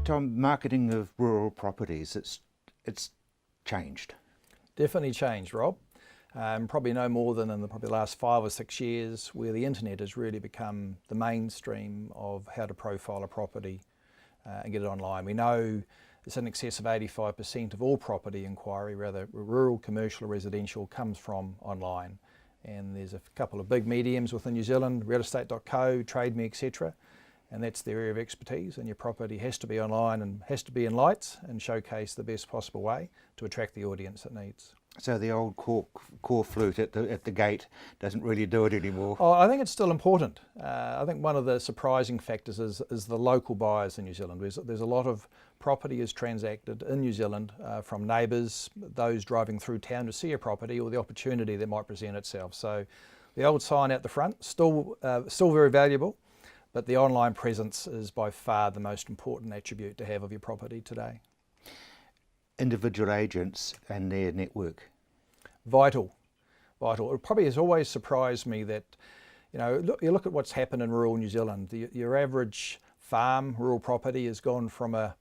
Tom, marketing of rural properties, it's changed. Definitely changed, Rob. Probably no more than in the probably last 5 or 6 years, where the internet has really become the mainstream of how to profile a property and get it online. We know it's in excess of 85% of all property inquiry, whether rural, commercial or residential, comes from online. And there's a couple of big mediums within New Zealand, realestate.co, TradeMe, etc. And that's their area of expertise, and your property has to be online and has to be in lights and showcase the best possible way to attract the audience it needs. So the old core flute at the gate doesn't really do it anymore. Oh, I think it's still important. I think one of the surprising factors is the local buyers in New Zealand. There's a lot of property is transacted in New Zealand from neighbours, those driving through town to see a property or the opportunity that might present itself. So the old sign out the front, still very valuable, but the online presence is by far the most important attribute to have of your property today. Individual agents and their network. Vital. It probably has always surprised me that, you look at what's happened in rural New Zealand. Your average farm, rural property has gone from a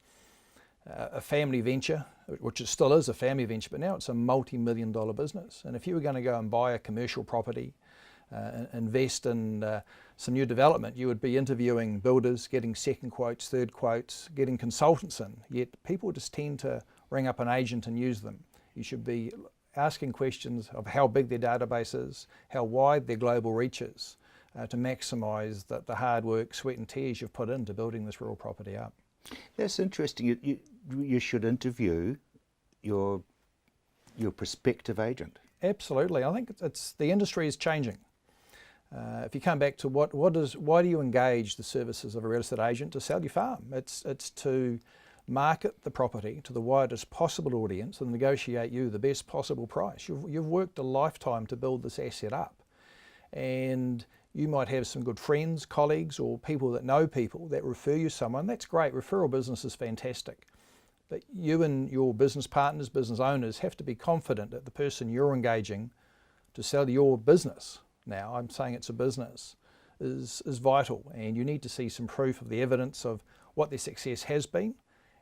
family venture, which it still is a family venture, but now it's a multi-million-dollar business. And if you were going to go and buy a commercial property, invest in some new development, you would be interviewing builders, getting second quotes, third quotes, getting consultants in. Yet people just tend to ring up an agent and use them. You should be asking questions of how big their database is, how wide their global reach is, to maximise the hard work, sweat and tears you've put into building this rural property up. That's interesting. You should interview your prospective agent. Absolutely. I think the industry is changing. If you come back to why do you engage the services of a real estate agent to sell your farm? It's to market the property to the widest possible audience and negotiate you the best possible price. You've worked a lifetime to build this asset up, and you might have some good friends, colleagues, or people that refer you someone. That's great. Referral business is fantastic. But you and your business partners, business owners, have to be confident that the person you're engaging to sell your business, now I'm saying it's a business, is vital. And you need to see some proof of the evidence of what their success has been.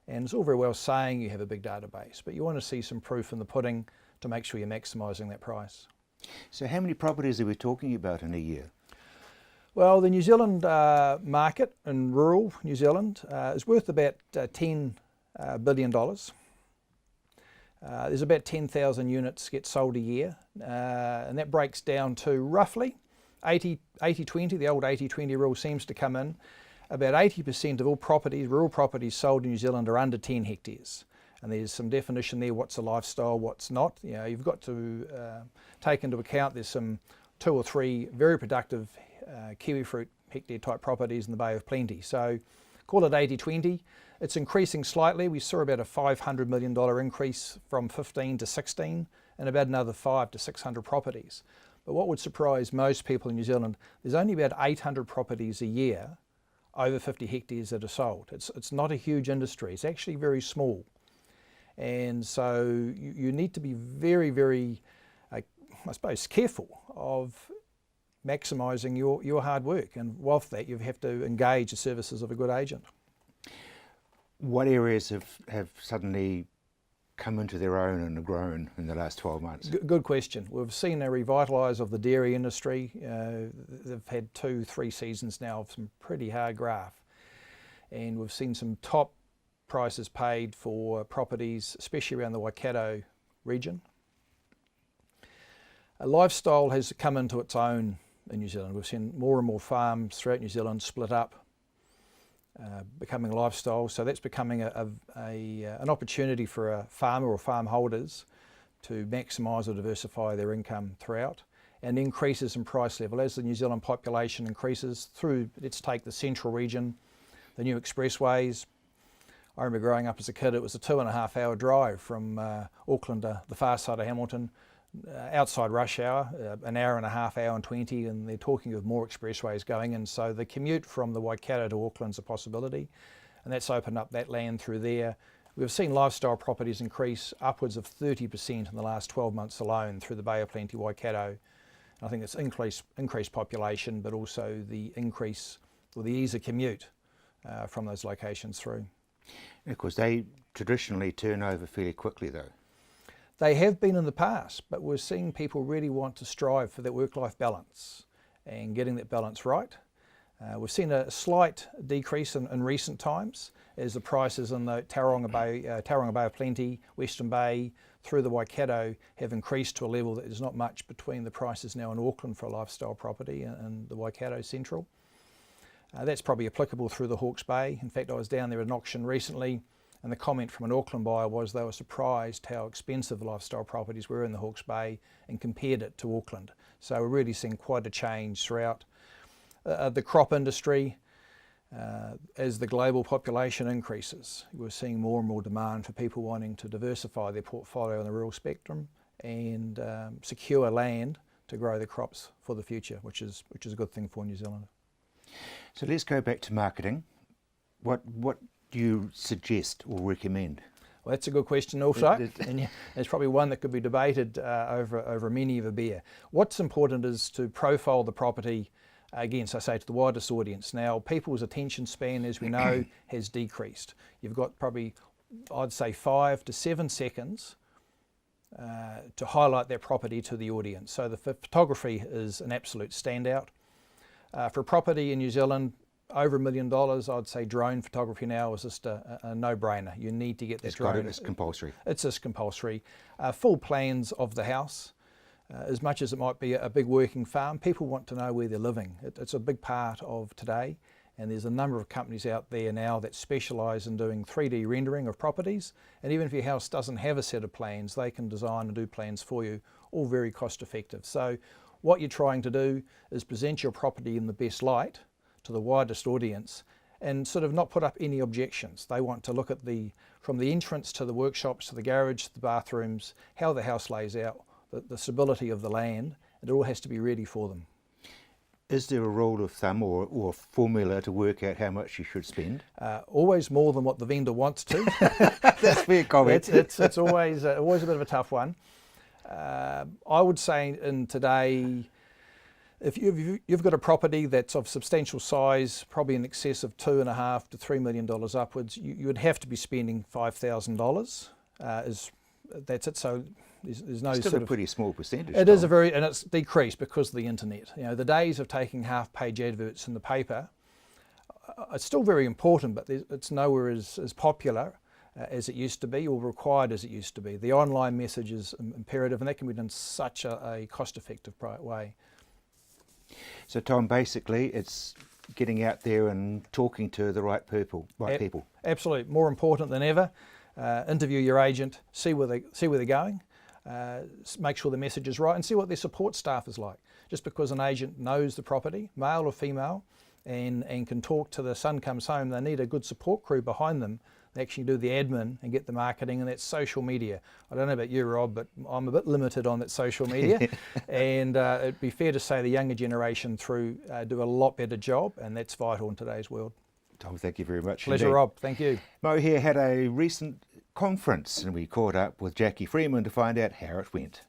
And it's all very well saying you have a big database, but you want to see some proof in the pudding to make sure you're maximising that price. So how many properties are we talking about in a year? Well, the New Zealand market in rural New Zealand is worth about $10 billion. There's about 10,000 units get sold a year, and that breaks down to roughly 80-20, the old 80-20 rule seems to come in. About 80% of all properties, rural properties sold in New Zealand are under 10 hectares. And there's some definition there, what's a lifestyle, what's not. You've got to take into account there's some 2 or 3 very productive kiwi fruit hectare type properties in the Bay of Plenty. So call it 80-20. It's increasing slightly. We saw about a $500 million increase from 15 to 16 and about another 500 to 600 properties. But what would surprise most people in New Zealand, there's only about 800 properties a year over 50 hectares that are sold. It's not a huge industry. It's actually very small. And so you need to be very, very, I suppose, careful of maximising your hard work. And whilst that, you have to engage the services of a good agent. What areas have suddenly come into their own and grown in the last 12 months? Good question. We've seen a revitalise of the dairy industry. They've had 2-3 seasons now of some pretty hard graft. And we've seen some top prices paid for properties, especially around the Waikato region. A lifestyle has come into its own in New Zealand. We've seen more and more farms throughout New Zealand split up, becoming lifestyle. So that's becoming an opportunity for a farmer or farm holders to maximise or diversify their income throughout, and increases in price level as the New Zealand population increases through, let's take the central region, the new expressways. I remember growing up as a kid, it was a 2.5 hour drive from Auckland to the far side of Hamilton, outside rush hour, an hour and a half, hour and 20, and they're talking of more expressways going in. So the commute from the Waikato to Auckland's a possibility, and that's opened up that land through there. We've seen lifestyle properties increase upwards of 30% in the last 12 months alone through the Bay of Plenty, Waikato. I think it's increased population, but also the increase or the ease of commute from those locations through. Of course, they traditionally turn over fairly quickly though. They have been in the past, but we're seeing people really want to strive for that work-life balance and getting that balance right. We've seen a slight decrease in recent times as the prices in the Tauranga Bay of Plenty, Western Bay, through the Waikato have increased to a level that there's not much between the prices now in Auckland for a lifestyle property and the Waikato Central. That's probably applicable through the Hawke's Bay. In fact, I was down there at an auction recently, and the comment from an Auckland buyer was they were surprised how expensive lifestyle properties were in the Hawke's Bay and compared it to Auckland. So we're really seeing quite a change throughout the crop industry. As the global population increases, we're seeing more and more demand for people wanting to diversify their portfolio on the rural spectrum and secure land to grow their crops for the future, which is a good thing for New Zealand. So let's go back to marketing. What do you suggest or recommend? Well, that's a good question also, and it's probably one that could be debated over many of a beer. What's important is to profile the property, again, so I say to the widest audience. Now, people's attention span, as we know, has decreased. You've got probably, I'd say, 5 to 7 seconds to highlight that property to the audience. So the photography is an absolute standout. For a property in New Zealand, over $1 million, I'd say drone photography now is just a no-brainer. You need to get that drone. It's compulsory. It's just compulsory. Full plans of the house. As much as it might be a big working farm, people want to know where they're living. It's a big part of today, and there's a number of companies out there now that specialise in doing 3D rendering of properties, and even if your house doesn't have a set of plans, they can design and do plans for you, all very cost effective. So what you're trying to do is present your property in the best light to the widest audience and sort of not put up any objections. They want to look at from the entrance to the workshops, to the garage, to the bathrooms, how the house lays out, the stability of the land, and it all has to be ready for them. Is there a rule of thumb or formula to work out how much you should spend? Always more than what the vendor wants to. That's fair comment. It's always a bit of a tough one. I would say in today, if you've got a property that's of substantial size, probably in excess of $2.5 to $3 million upwards, you would have to be spending $5,000. That's it. So there's no Still sort a pretty small percentage. It is and it's decreased because of the internet. You know, the days of taking half-page adverts in the paper, it's still very important, but it's nowhere as popular as it used to be or required as it used to be. The online message is imperative, and that can be done in such a cost-effective way. So Tom, basically it's getting out there and talking to the right people. Absolutely, more important than ever. Interview your agent, see where they're going, make sure the message is right, and see what their support staff is like. Just because an agent knows the property, male or female, and can talk to the son comes home, they need a good support crew behind them. They actually do the admin and get the marketing, and that's social media. I don't know about you, Rob, but I'm a bit limited on that social media. And it'd be fair to say the younger generation do a lot better job, and that's vital in today's world. Tom, thank you very much. Pleasure, indeed. Rob. Thank you. Mo here had a recent conference, and we caught up with Jackie Freeman to find out how it went.